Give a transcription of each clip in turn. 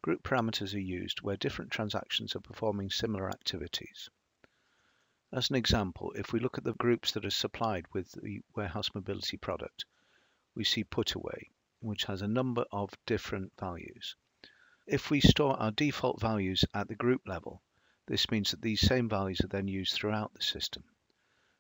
Group parameters are used where different transactions are performing similar activities. As an example, if we look at the groups that are supplied with the warehouse mobility product, we see put away, which has a number of different values. If we store our default values at the group level, this means that these same values are then used throughout the system.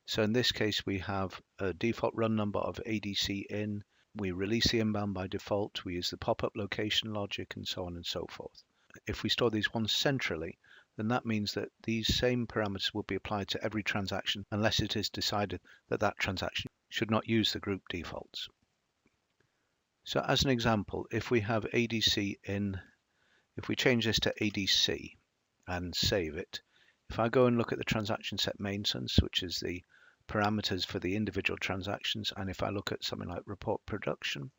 So in this case, we have a default run number of ADC in, we release the inbound by default, we use the pop-up location logic, and so on and so forth. If we store these ones centrally, then that means that these same parameters will be applied to every transaction unless it is decided that that transaction should not use the group defaults. So as an example, if we have ADC in, if we change this to ADC and save it, if I go and look at the transaction set maintenance, which is the parameters for the individual transactions, and if I look at something like report production,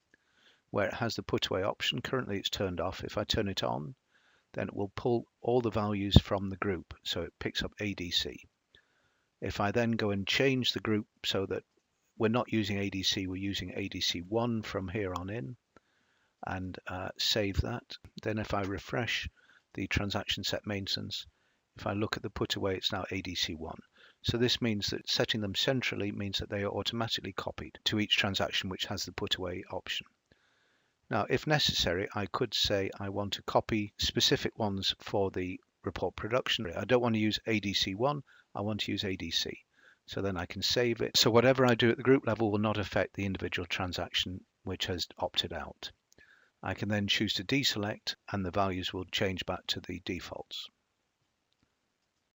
where it has the put away option, currently it's turned off. If I turn it on, then it will pull all the values from the group, so it picks up ADC. If I then go and change the group so that we're not using ADC, we're using ADC1 from here on in, and save that, then if I refresh the transaction set maintenance, if I look at the put away, it's now ADC1. So this means that setting them centrally means that they are automatically copied to each transaction which has the put away option. Now, if necessary, I could say I want to copy specific ones for the report production. I don't want to use ADC1, I want to use ADC. So then I can save it. So whatever I do at the group level will not affect the individual transaction which has opted out. I can then choose to deselect and the values will change back to the defaults.